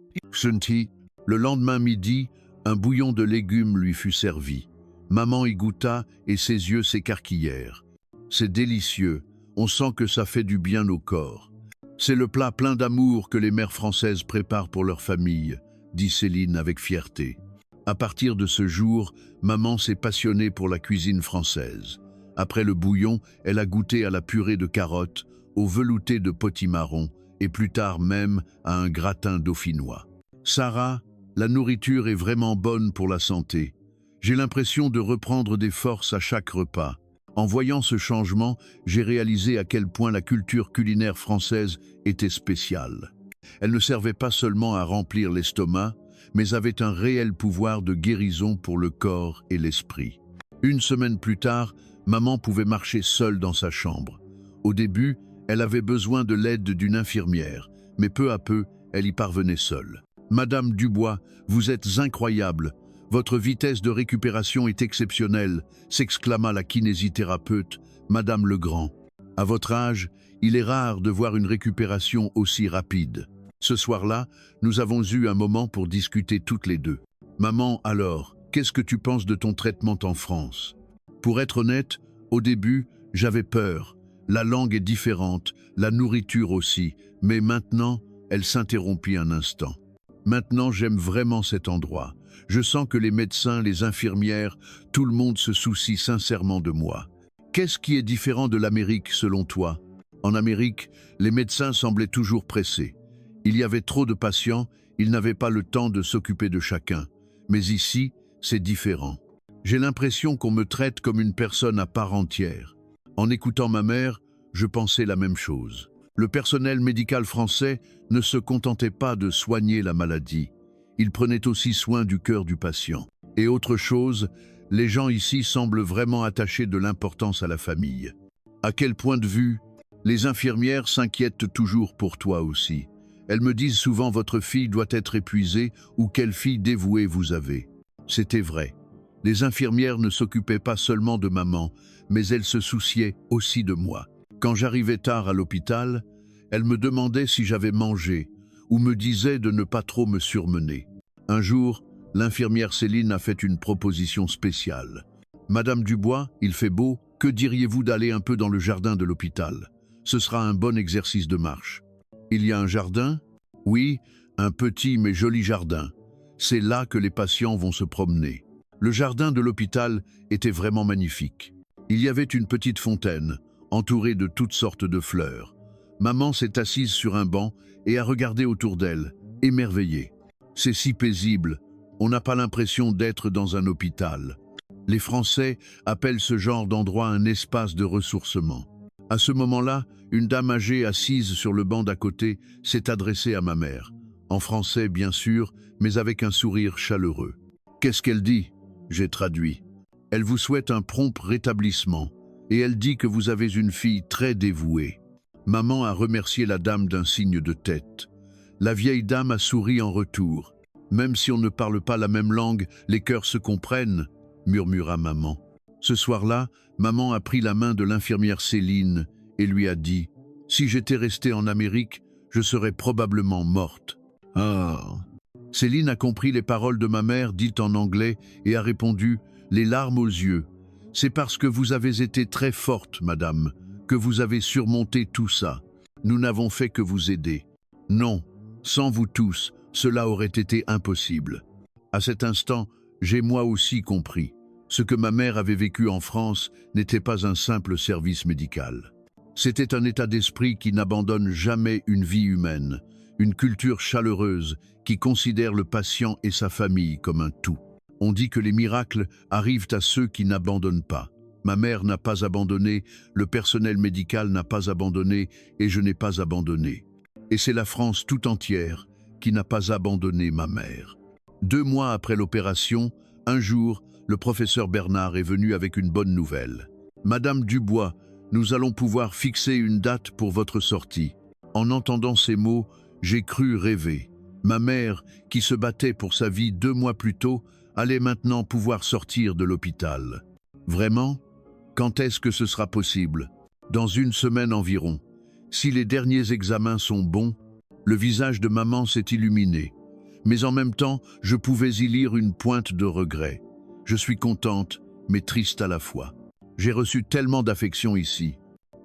Le lendemain midi, un bouillon de légumes lui fut servi. Maman y goûta et ses yeux s'écarquillèrent. « C'est délicieux, on sent que ça fait du bien au corps. C'est le plat plein d'amour que les mères françaises préparent pour leur famille, » dit Céline avec fierté. À partir de ce jour, maman s'est passionnée pour la cuisine française. Après le bouillon, elle a goûté à la purée de carottes, au velouté de potimarron et plus tard même à un gratin dauphinois. « Sarah, la nourriture est vraiment bonne pour la santé. J'ai l'impression de reprendre des forces à chaque repas. En voyant ce changement, j'ai réalisé à quel point la culture culinaire française était spéciale. Elle ne servait pas seulement à remplir l'estomac, mais avait un réel pouvoir de guérison pour le corps et l'esprit. Une semaine plus tard, maman pouvait marcher seule dans sa chambre. Au début, elle avait besoin de l'aide d'une infirmière, mais peu à peu, elle y parvenait seule. « Madame Dubois, vous êtes incroyable. Votre vitesse de récupération est exceptionnelle », s'exclama la kinésithérapeute, Madame Legrand. « À votre âge, il est rare de voir une récupération aussi rapide. » Ce soir-là, nous avons eu un moment pour discuter toutes les deux. « Maman, alors, qu'est-ce que tu penses de ton traitement en France ?» Pour être honnête, au début, j'avais peur. La langue est différente, la nourriture aussi, mais maintenant, elle s'interrompit un instant. Maintenant, j'aime vraiment cet endroit. Je sens que les médecins, les infirmières, tout le monde se soucie sincèrement de moi. Qu'est-ce qui est différent de l'Amérique selon toi? En Amérique, les médecins semblaient toujours pressés. Il y avait trop de patients, ils n'avaient pas le temps de s'occuper de chacun. Mais ici, c'est différent. J'ai l'impression qu'on me traite comme une personne à part entière. En écoutant ma mère, je pensais la même chose. Le personnel médical français ne se contentait pas de soigner la maladie. Il prenait aussi soin du cœur du patient. Et autre chose, les gens ici semblent vraiment attachés de l'importance à la famille. À quel point de vue, les infirmières s'inquiètent toujours pour toi aussi. Elles me disent souvent votre fille doit être épuisée ou quelle fille dévouée vous avez. C'était vrai. Les infirmières ne s'occupaient pas seulement de maman, mais elles se souciaient aussi de moi. Quand j'arrivais tard à l'hôpital, elles me demandaient si j'avais mangé ou me disaient de ne pas trop me surmener. Un jour, l'infirmière Céline a fait une proposition spéciale. « Madame Dubois, il fait beau, que diriez-vous d'aller un peu dans le jardin de l'hôpital? Ce sera un bon exercice de marche. » Il y a un jardin? Oui, un petit mais joli jardin. C'est là que les patients vont se promener. Le jardin de l'hôpital était vraiment magnifique. Il y avait une petite fontaine, entourée de toutes sortes de fleurs. Maman s'est assise sur un banc et a regardé autour d'elle, émerveillée. C'est si paisible, on n'a pas l'impression d'être dans un hôpital. Les Français appellent ce genre d'endroit un espace de ressourcement. À ce moment-là, une dame âgée assise sur le banc d'à côté s'est adressée à ma mère. En français, bien sûr, mais avec un sourire chaleureux. « Qu'est-ce qu'elle dit ?» J'ai traduit. « Elle vous souhaite un prompt rétablissement et elle dit que vous avez une fille très dévouée. » Maman a remercié la dame d'un signe de tête. La vieille dame a souri en retour. « Même si on ne parle pas la même langue, les cœurs se comprennent, » murmura maman. Ce soir-là, maman a pris la main de l'infirmière Céline et lui a dit « Si j'étais restée en Amérique, je serais probablement morte. » Ah. Céline a compris les paroles de ma mère dites en anglais et a répondu, les larmes aux yeux. « C'est parce que vous avez été très forte, madame, que vous avez surmonté tout ça. Nous n'avons fait que vous aider. Non, sans vous tous, cela aurait été impossible. » À cet instant, j'ai moi aussi compris. Ce que ma mère avait vécu en France n'était pas un simple service médical. C'était un état d'esprit qui n'abandonne jamais une vie humaine, une culture chaleureuse qui considère le patient et sa famille comme un tout. On dit que les miracles arrivent à ceux qui n'abandonnent pas. Ma mère n'a pas abandonné, le personnel médical n'a pas abandonné et je n'ai pas abandonné. Et c'est la France tout entière qui n'a pas abandonné ma mère. 2 mois après l'opération, un jour, le professeur Bernard est venu avec une bonne nouvelle. « Madame Dubois, nous allons pouvoir fixer une date pour votre sortie. » En entendant ces mots, j'ai cru rêver. Ma mère, qui se battait pour sa vie 2 mois plus tôt, allait maintenant pouvoir sortir de l'hôpital. Vraiment? Quand est-ce que ce sera possible? Dans 1 semaine environ. Si les derniers examens sont bons, le visage de maman s'est illuminé. Mais en même temps, je pouvais y lire une pointe de regret. Je suis contente, mais triste à la fois. J'ai reçu tellement d'affection ici.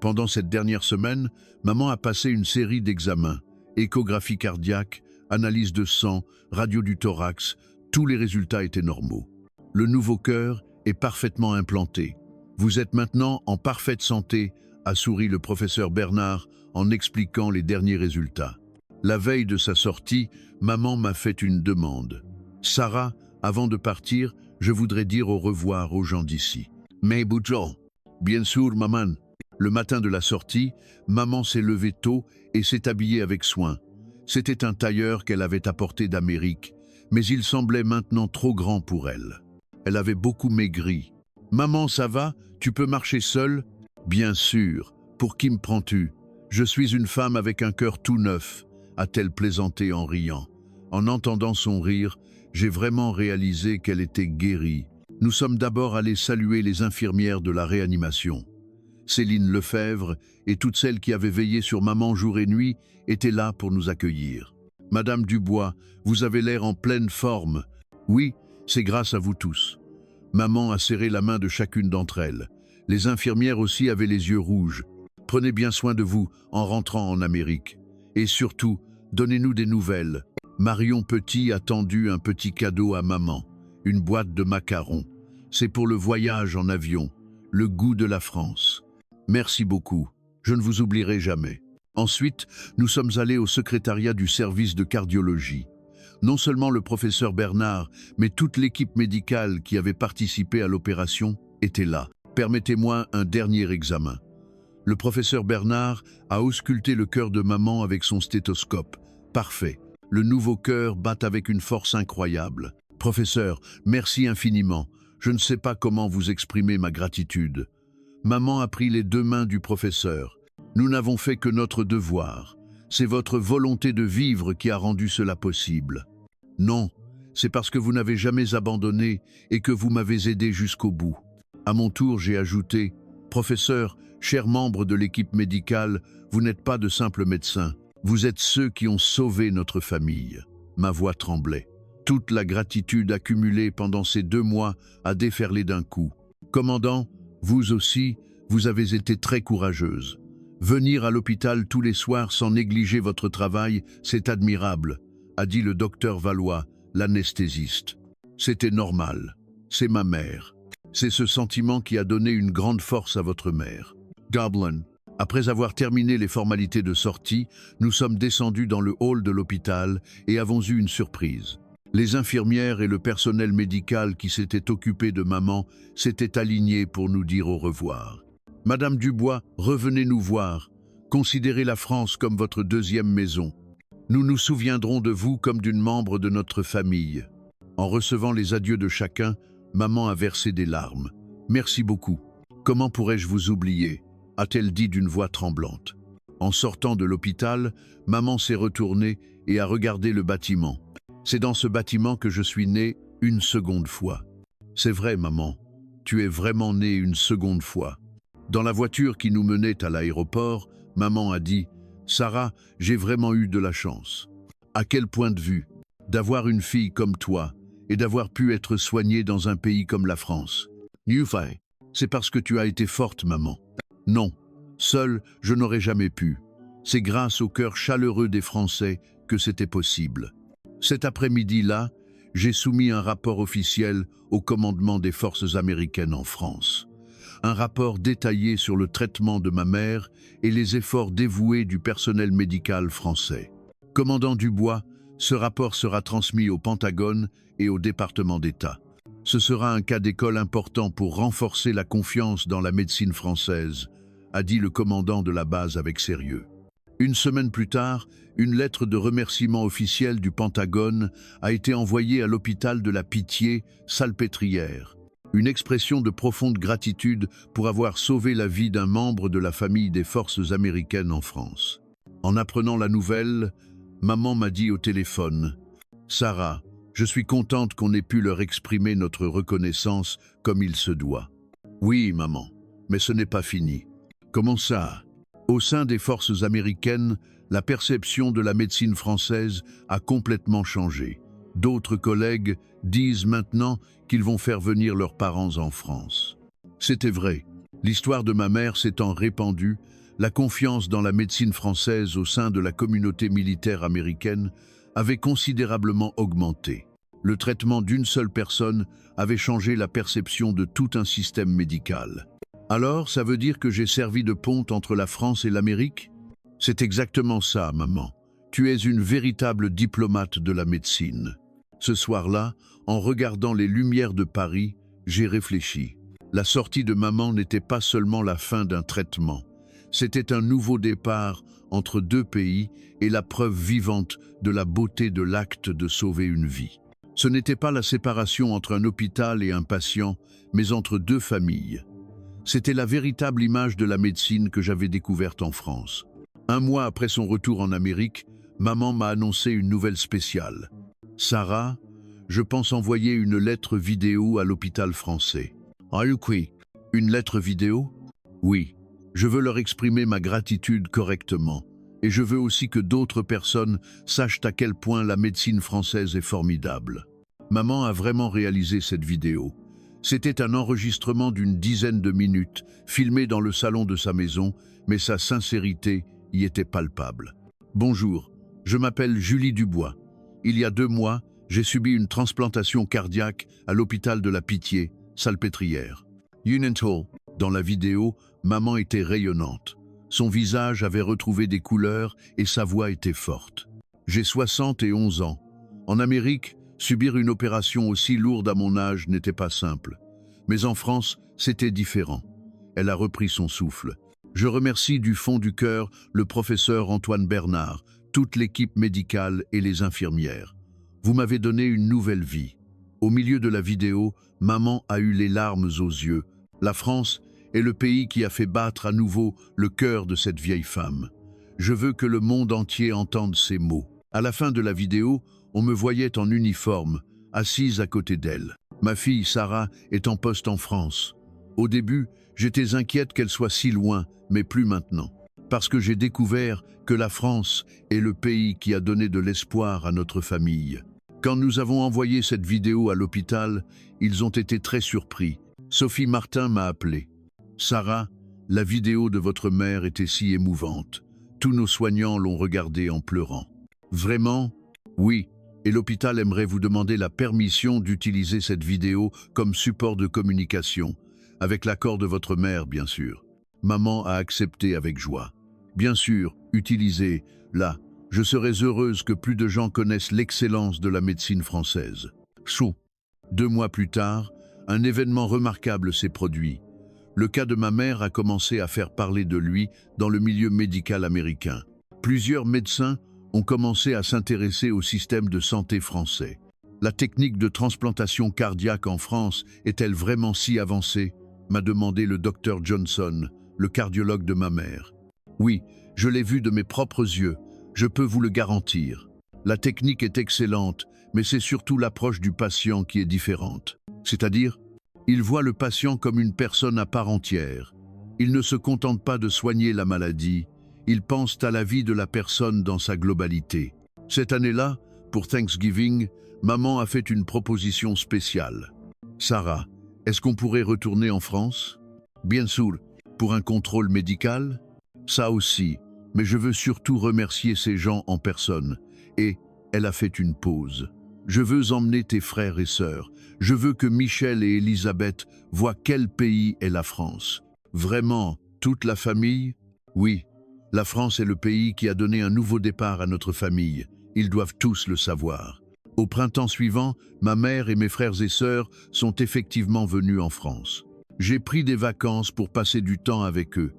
Pendant cette dernière semaine, maman a passé une série d'examens. Échographie cardiaque, analyse de sang, radio du thorax, tous les résultats étaient normaux. Le nouveau cœur est parfaitement implanté. Vous êtes maintenant en parfaite santé, a souri le professeur Bernard en expliquant les derniers résultats. La veille de sa sortie, maman m'a fait une demande. « Sarah, avant de partir, je voudrais dire au revoir aux gens d'ici. » Mais Boudjon, Bien sûr, maman. Le matin de la sortie, maman s'est levée tôt et s'est habillée avec soin. C'était un tailleur qu'elle avait apporté d'Amérique, mais il semblait maintenant trop grand pour elle. Elle avait beaucoup maigri. « Maman, ça va? Tu peux marcher seule ?»« Bien sûr. Pour qui me prends-tu? Je suis une femme avec un cœur tout neuf, » a-t-elle plaisanté en riant. En entendant son rire, j'ai vraiment réalisé qu'elle était guérie. Nous sommes d'abord allés saluer les infirmières de la réanimation. Céline Lefebvre et toutes celles qui avaient veillé sur maman jour et nuit étaient là pour nous accueillir. « Madame Dubois, vous avez l'air en pleine forme. »« Oui, c'est grâce à vous tous. » Maman a serré la main de chacune d'entre elles. Les infirmières aussi avaient les yeux rouges. « Prenez bien soin de vous en rentrant en Amérique. Et surtout, donnez-nous des nouvelles. » Marion Petit a tendu un petit cadeau à maman, une boîte de macarons. C'est pour le voyage en avion, le goût de la France. Merci beaucoup, je ne vous oublierai jamais. Ensuite, nous sommes allés au secrétariat du service de cardiologie. Non seulement le professeur Bernard, mais toute l'équipe médicale qui avait participé à l'opération était là. Permettez-moi un dernier examen. Le professeur Bernard a ausculté le cœur de maman avec son stéthoscope. Parfait. Le nouveau cœur bat avec une force incroyable. Professeur, merci infiniment. Je ne sais pas comment vous exprimer ma gratitude. Maman a pris les deux mains du professeur. Nous n'avons fait que notre devoir. C'est votre volonté de vivre qui a rendu cela possible. Non, c'est parce que vous n'avez jamais abandonné et que vous m'avez aidé jusqu'au bout. À mon tour, j'ai ajouté, « Professeur, cher membre de l'équipe médicale, vous n'êtes pas de simples médecins. Vous êtes ceux qui ont sauvé notre famille. » Ma voix tremblait. Toute la gratitude accumulée pendant ces 2 mois a déferlé d'un coup. « Commandant, vous aussi, vous avez été très courageuse. Venir à l'hôpital tous les soirs sans négliger votre travail, c'est admirable, » a dit le docteur Valois, l'anesthésiste. C'était normal. C'est ma mère. C'est ce sentiment qui a donné une grande force à votre mère. Goblin. Après avoir terminé les formalités de sortie, nous sommes descendus dans le hall de l'hôpital et avons eu une surprise. Les infirmières et le personnel médical qui s'étaient occupés de maman s'étaient alignés pour nous dire au revoir. « Madame Dubois, revenez nous voir. Considérez la France comme votre deuxième maison. Nous nous souviendrons de vous comme d'une membre de notre famille. » En recevant les adieux de chacun, maman a versé des larmes. « Merci beaucoup. Comment pourrais-je vous oublier ?» a-t-elle dit d'une voix tremblante. En sortant de l'hôpital, maman s'est retournée et a regardé le bâtiment. « C'est dans ce bâtiment que je suis née une seconde fois. » « C'est vrai, maman. Tu es vraiment née une seconde fois. » Dans la voiture qui nous menait à l'aéroport, maman a dit « Sarah, j'ai vraiment eu de la chance. » À quel point de vue? D'avoir une fille comme toi et d'avoir pu être soignée dans un pays comme la France. Newfay, c'est parce que tu as été forte, maman. Non, seule, je n'aurais jamais pu. C'est grâce au cœur chaleureux des Français que c'était possible. Cet après-midi-là, j'ai soumis un rapport officiel au commandement des forces américaines en France. Un rapport détaillé sur le traitement de ma mère et les efforts dévoués du personnel médical français. Commandant Dubois, ce rapport sera transmis au Pentagone et au département d'État. Ce sera un cas d'école important pour renforcer la confiance dans la médecine française, a dit le commandant de la base avec sérieux. Une semaine plus tard, une lettre de remerciement officielle du Pentagone a été envoyée à l'hôpital de la Pitié, Salpêtrière. Une expression de profonde gratitude pour avoir sauvé la vie d'un membre de la famille des forces américaines en France. En apprenant la nouvelle, maman m'a dit au téléphone « Sarah, je suis contente qu'on ait pu leur exprimer notre reconnaissance comme il se doit. » « Oui, maman, mais ce n'est pas fini. » « Comment ça ? » Au sein des forces américaines, la perception de la médecine française a complètement changé. D'autres collègues disent maintenant qu'ils vont faire venir leurs parents en France. C'était vrai. L'histoire de ma mère s'étant répandue, la confiance dans la médecine française au sein de la communauté militaire américaine avait considérablement augmenté. Le traitement d'une seule personne avait changé la perception de tout un système médical. Alors, ça veut dire que j'ai servi de pont entre la France et l'Amérique? C'est exactement ça, maman. Tu es une véritable diplomate de la médecine. Ce soir-là, en regardant les lumières de Paris, j'ai réfléchi. La sortie de maman n'était pas seulement la fin d'un traitement. C'était un nouveau départ entre deux pays et la preuve vivante de la beauté de l'acte de sauver une vie. Ce n'était pas la séparation entre un hôpital et un patient, mais entre deux familles. C'était la véritable image de la médecine que j'avais découverte en France. Un mois après son retour en Amérique, maman m'a annoncé une nouvelle spéciale. Sarah, je pense envoyer une lettre vidéo à l'hôpital français. Une lettre vidéo? Oui. Je veux leur exprimer ma gratitude correctement. Et je veux aussi que d'autres personnes sachent à quel point la médecine française est formidable. Maman a vraiment réalisé cette vidéo. C'était un enregistrement d'une dizaine de minutes, filmé dans le salon de sa maison, mais sa sincérité y était palpable. Bonjour, je m'appelle Julie Dubois. Il y a 2 mois, j'ai subi une transplantation cardiaque à l'hôpital de la Pitié, Salpêtrière. Dans la vidéo, maman était rayonnante. Son visage avait retrouvé des couleurs et sa voix était forte. J'ai 71 ans. En Amérique, subir une opération aussi lourde à mon âge n'était pas simple. Mais en France, c'était différent. Elle a repris son souffle. Je remercie du fond du cœur le professeur Antoine Bernard, toute l'équipe médicale et les infirmières. Vous m'avez donné une nouvelle vie. Au milieu de la vidéo, maman a eu les larmes aux yeux. La France est le pays qui a fait battre à nouveau le cœur de cette vieille femme. Je veux que le monde entier entende ces mots. À la fin de la vidéo, on me voyait en uniforme, assise à côté d'elle. Ma fille Sarah est en poste en France. Au début, j'étais inquiète qu'elle soit si loin, mais plus maintenant. Parce que j'ai découvert que la France est le pays qui a donné de l'espoir à notre famille. Quand nous avons envoyé cette vidéo à l'hôpital, ils ont été très surpris. Sophie Martin m'a appelé. Sarah, la vidéo de votre mère était si émouvante. Tous nos soignants l'ont regardée en pleurant. Vraiment? Oui. Et l'hôpital aimerait vous demander la permission d'utiliser cette vidéo comme support de communication, avec l'accord de votre mère, bien sûr. Maman a accepté avec joie. Bien sûr, utilisez-la. Je serais heureuse que plus de gens connaissent l'excellence de la médecine française. 2 mois plus tard, un événement remarquable s'est produit. Le cas de ma mère a commencé à faire parler de lui dans le milieu médical américain. Plusieurs médecins ont commencé à s'intéresser au système de santé français. La technique de transplantation cardiaque en France est-elle vraiment si avancée? M'a demandé le docteur Johnson, le cardiologue de ma mère. Oui, je l'ai vu de mes propres yeux, je peux vous le garantir. La technique est excellente, mais c'est surtout l'approche du patient qui est différente. C'est-à-dire, il voit le patient comme une personne à part entière. Il ne se contente pas de soigner la maladie, il pense à la vie de la personne dans sa globalité. Cette année-là, pour Thanksgiving, maman a fait une proposition spéciale. Sarah, est-ce qu'on pourrait retourner en France? Bien sûr, pour un contrôle médical? Ça aussi, mais je veux surtout remercier ces gens en personne. Et elle a fait une pause. Je veux emmener tes frères et sœurs. Je veux que Michel et Elisabeth voient quel pays est la France. Vraiment, toute la famille? Oui, la France est le pays qui a donné un nouveau départ à notre famille. Ils doivent tous le savoir. Au printemps suivant, ma mère et mes frères et sœurs sont effectivement venus en France. J'ai pris des vacances pour passer du temps avec eux.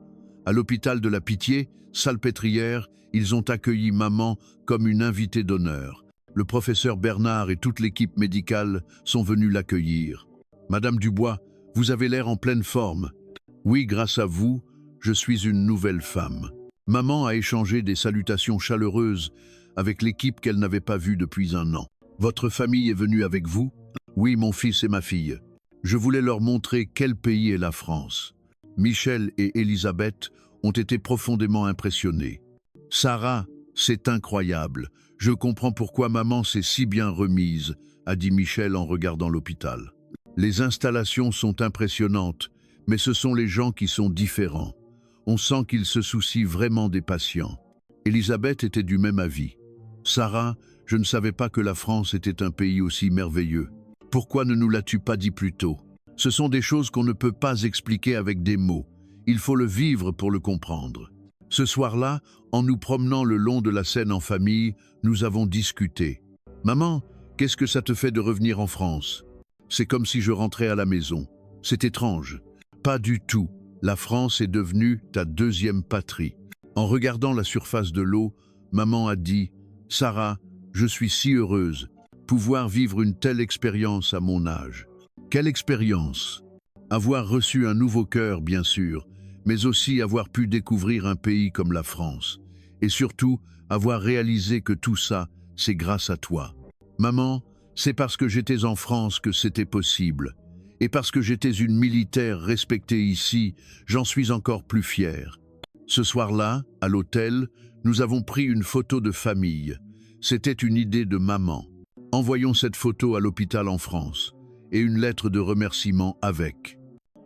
À l'hôpital de la Pitié, Salpêtrière, ils ont accueilli maman comme une invitée d'honneur. Le professeur Bernard et toute l'équipe médicale sont venus l'accueillir. Madame Dubois, vous avez l'air en pleine forme. Oui, grâce à vous, je suis une nouvelle femme. Maman a échangé des salutations chaleureuses avec l'équipe qu'elle n'avait pas vue depuis 1 an. Votre famille est venue avec vous? Oui, mon fils et ma fille. Je voulais leur montrer quel pays est la France. Michel et Elisabeth ont été profondément impressionnés. Sarah, c'est incroyable. Je comprends pourquoi maman s'est si bien remise, a dit Michel en regardant l'hôpital. Les installations sont impressionnantes, mais ce sont les gens qui sont différents. On sent qu'ils se soucient vraiment des patients. Elisabeth était du même avis. Sarah, je ne savais pas que la France était un pays aussi merveilleux. Pourquoi ne nous l'as-tu pas dit plus tôt? Ce sont des choses qu'on ne peut pas expliquer avec des mots. Il faut le vivre pour le comprendre. Ce soir-là, en nous promenant le long de la Seine en famille, nous avons discuté. « Maman, qu'est-ce que ça te fait de revenir en France? C'est comme si je rentrais à la maison. C'est étrange. Pas du tout. La France est devenue ta deuxième patrie. En regardant la surface de l'eau, maman a dit « Sarah, je suis si heureuse. Pouvoir vivre une telle expérience à mon âge. » Quelle expérience! Avoir reçu un nouveau cœur, bien sûr, mais aussi avoir pu découvrir un pays comme la France. Et surtout, avoir réalisé que tout ça, c'est grâce à toi. Maman, c'est parce que j'étais en France que c'était possible. Et parce que j'étais une militaire respectée ici, j'en suis encore plus fier. Ce soir-là, à l'hôtel, nous avons pris une photo de famille. C'était une idée de maman. Envoyons cette photo à l'hôpital en France. Et une lettre de remerciement avec.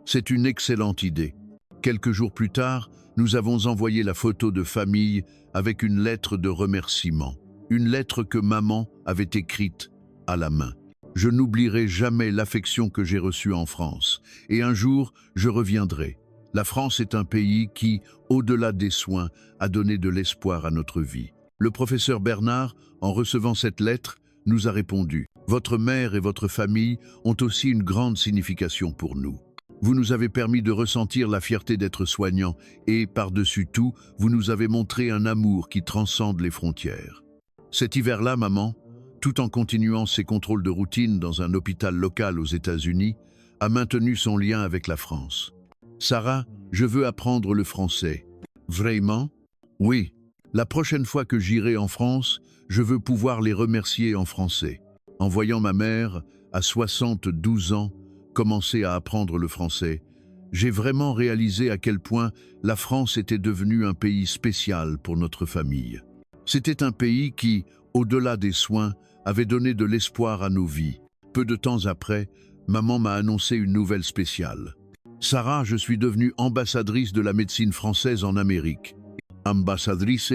C'est une excellente idée. Quelques jours plus tard, nous avons envoyé la photo de famille avec une lettre de remerciement. Une lettre que maman avait écrite à la main. Je n'oublierai jamais l'affection que j'ai reçue en France. Et un jour, je reviendrai. La France est un pays qui, au-delà des soins, a donné de l'espoir à notre vie. Le professeur Bernard, en recevant cette lettre, nous a répondu « Votre mère et votre famille ont aussi une grande signification pour nous. Vous nous avez permis de ressentir la fierté d'être soignants et, par-dessus tout, vous nous avez montré un amour qui transcende les frontières. » Cet hiver-là, maman, tout en continuant ses contrôles de routine dans un hôpital local aux États-Unis, a maintenu son lien avec la France. « Sarah, je veux apprendre le français. » « Vraiment? » « Oui. La prochaine fois que j'irai en France, je veux pouvoir les remercier en français. » En voyant ma mère, à 72 ans, commencer à apprendre le français, j'ai vraiment réalisé à quel point la France était devenue un pays spécial pour notre famille. C'était un pays qui, au-delà des soins, avait donné de l'espoir à nos vies. Peu de temps après, maman m'a annoncé une nouvelle spéciale. « Sarah, je suis devenue ambassadrice de la médecine française en Amérique. » « Ambassadrice? »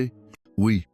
Oui.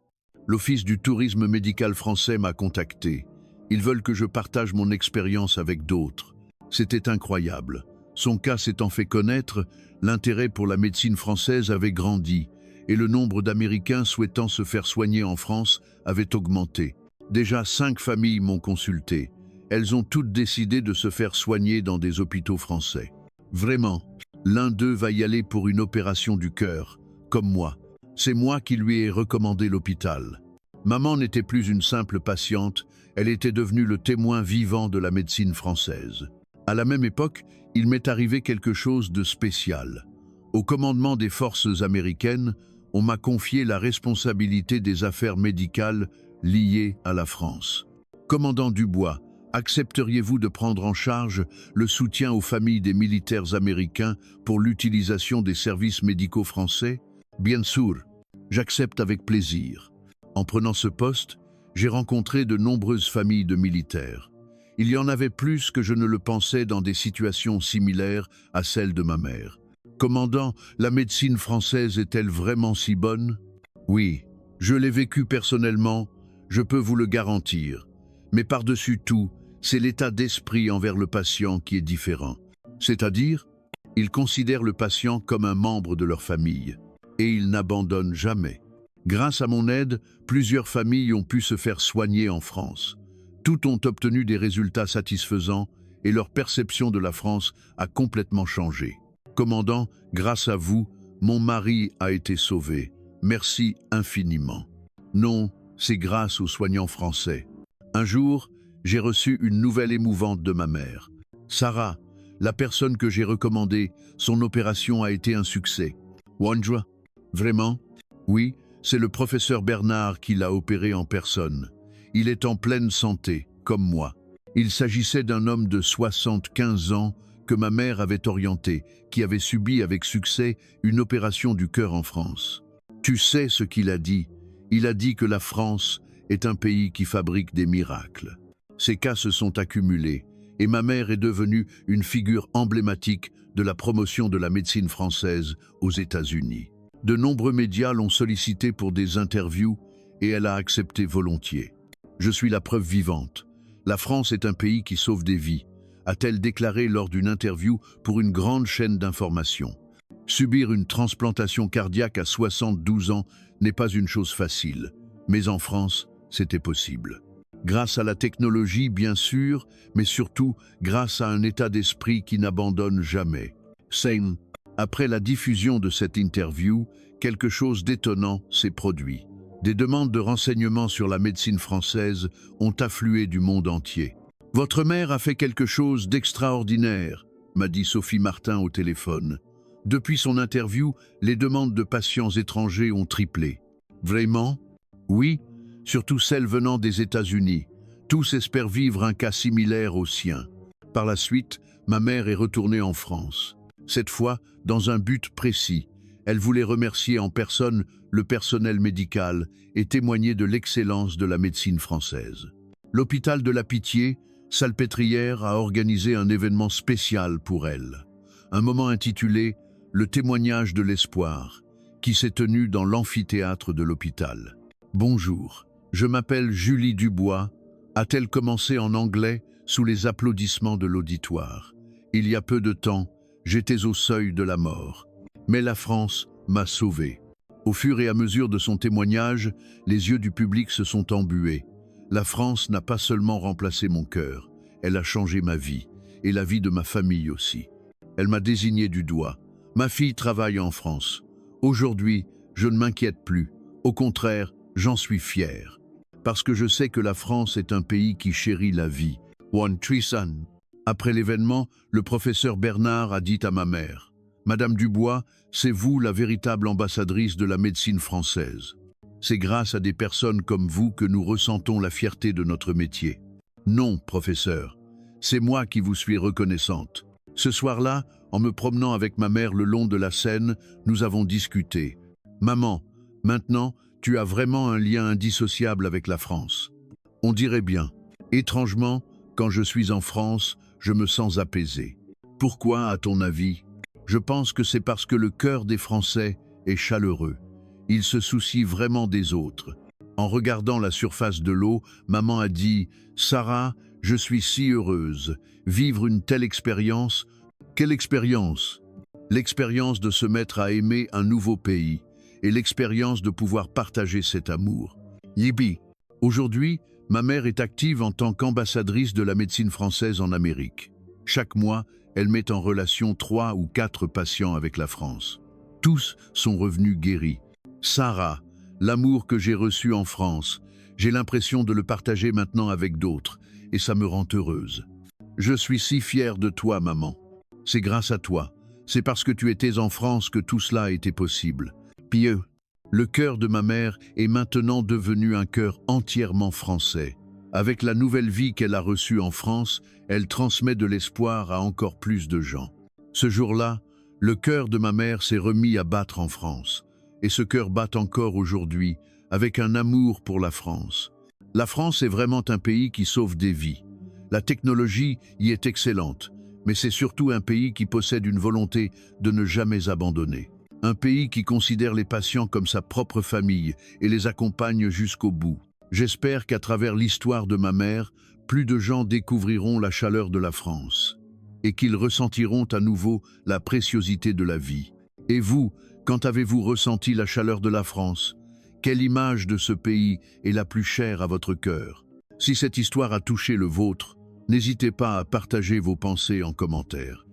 L'Office du tourisme médical français m'a contacté. Ils veulent que je partage mon expérience avec d'autres. C'était incroyable. Son cas s'étant fait connaître, l'intérêt pour la médecine française avait grandi et le nombre d'Américains souhaitant se faire soigner en France avait augmenté. Déjà 5 familles m'ont consulté. Elles ont toutes décidé de se faire soigner dans des hôpitaux français. Vraiment, l'un d'eux va y aller pour une opération du cœur, comme moi. C'est moi qui lui ai recommandé l'hôpital. Maman n'était plus une simple patiente, elle était devenue le témoin vivant de la médecine française. À la même époque, il m'est arrivé quelque chose de spécial. Au commandement des forces américaines, on m'a confié la responsabilité des affaires médicales liées à la France. Commandant Dubois, accepteriez-vous de prendre en charge le soutien aux familles des militaires américains pour l'utilisation des services médicaux français? Bien sûr, j'accepte avec plaisir. En prenant ce poste, j'ai rencontré de nombreuses familles de militaires. Il y en avait plus que je ne le pensais dans des situations similaires à celles de ma mère. Commandant, la médecine française est-elle vraiment si bonne? Oui, je l'ai vécu personnellement, je peux vous le garantir. Mais par-dessus tout, c'est l'état d'esprit envers le patient qui est différent. C'est-à-dire, ils considèrent le patient comme un membre de leur famille. Et ils n'abandonnent jamais. Grâce à mon aide, plusieurs familles ont pu se faire soigner en France. Toutes ont obtenu des résultats satisfaisants et leur perception de la France a complètement changé. Commandant, grâce à vous, mon mari a été sauvé. Merci infiniment. Non, c'est grâce aux soignants français. Un jour, j'ai reçu une nouvelle émouvante de ma mère. Sarah, la personne que j'ai recommandée, son opération a été un succès. Wandra? Vraiment? Oui, c'est le professeur Bernard qui l'a opéré en personne. Il est en pleine santé, comme moi. Il s'agissait d'un homme de 75 ans que ma mère avait orienté, qui avait subi avec succès une opération du cœur en France. Tu sais ce qu'il a dit? Il a dit que la France est un pays qui fabrique des miracles. Ces cas se sont accumulés et ma mère est devenue une figure emblématique de la promotion de la médecine française aux États-Unis. De nombreux médias l'ont sollicitée pour des interviews et elle a accepté volontiers. Je suis la preuve vivante. La France est un pays qui sauve des vies, a-t-elle déclaré lors d'une interview pour une grande chaîne d'information. Subir une transplantation cardiaque à 72 ans n'est pas une chose facile, mais en France, c'était possible. Grâce à la technologie, bien sûr, mais surtout grâce à un état d'esprit qui n'abandonne jamais. Same. Après la diffusion de cette interview, quelque chose d'étonnant s'est produit. Des demandes de renseignements sur la médecine française ont afflué du monde entier. « Votre mère a fait quelque chose d'extraordinaire », m'a dit Sophie Martin au téléphone. Depuis son interview, les demandes de patients étrangers ont triplé. Vraiment? Oui, surtout celles venant des États-Unis. Tous espèrent vivre un cas similaire au sien. Par la suite, ma mère est retournée en France. Cette fois, dans un but précis. Elle voulait remercier en personne le personnel médical et témoigner de l'excellence de la médecine française. L'hôpital de la Pitié, Salpêtrière, a organisé un événement spécial pour elle. Un moment intitulé « Le témoignage de l'espoir » qui s'est tenu dans l'amphithéâtre de l'hôpital. « Bonjour, je m'appelle Julie Dubois », a-t-elle commencé en anglais sous les applaudissements de l'auditoire. Il y a peu de temps, j'étais au seuil de la mort. Mais la France m'a sauvé. Au fur et à mesure de son témoignage, les yeux du public se sont embués. La France n'a pas seulement remplacé mon cœur, elle a changé ma vie, et la vie de ma famille aussi. Elle m'a désigné du doigt. Ma fille travaille en France. Aujourd'hui, je ne m'inquiète plus. Au contraire, j'en suis fier. Parce que je sais que la France est un pays qui chérit la vie. One Treason. Après l'événement, le professeur Bernard a dit à ma mère « Madame Dubois, c'est vous la véritable ambassadrice de la médecine française. C'est grâce à des personnes comme vous que nous ressentons la fierté de notre métier. » Non, professeur, c'est moi qui vous suis reconnaissante. Ce soir-là, en me promenant avec ma mère le long de la Seine, nous avons discuté. « Maman, maintenant, tu as vraiment un lien indissociable avec la France. » On dirait bien. Étrangement, quand je suis en France, je me sens apaisé. Pourquoi, à ton avis? Je pense que c'est parce que le cœur des Français est chaleureux. Ils se soucient vraiment des autres. En regardant la surface de l'eau, maman a dit « Sarah, je suis si heureuse. Vivre une telle expérience. » Quelle expérience? L'expérience de se mettre à aimer un nouveau pays et l'expérience de pouvoir partager cet amour. Yibi. Aujourd'hui, ma mère est active en tant qu'ambassadrice de la médecine française en Amérique. Chaque mois, elle met en relation 3 ou 4 patients avec la France. Tous sont revenus guéris. Sarah, l'amour que j'ai reçu en France, j'ai l'impression de le partager maintenant avec d'autres, et ça me rend heureuse. Je suis si fière de toi, maman. C'est grâce à toi. C'est parce que tu étais en France que tout cela a été possible. Pieux. Le cœur de ma mère est maintenant devenu un cœur entièrement français. Avec la nouvelle vie qu'elle a reçue en France, elle transmet de l'espoir à encore plus de gens. Ce jour-là, le cœur de ma mère s'est remis à battre en France. Et ce cœur bat encore aujourd'hui, avec un amour pour la France. La France est vraiment un pays qui sauve des vies. La technologie y est excellente, mais c'est surtout un pays qui possède une volonté de ne jamais abandonner. Un pays qui considère les patients comme sa propre famille et les accompagne jusqu'au bout. J'espère qu'à travers l'histoire de ma mère, plus de gens découvriront la chaleur de la France et qu'ils ressentiront à nouveau la préciosité de la vie. Et vous, quand avez-vous ressenti la chaleur de la France? Quelle image de ce pays est la plus chère à votre cœur? Si cette histoire a touché le vôtre, n'hésitez pas à partager vos pensées en commentaire.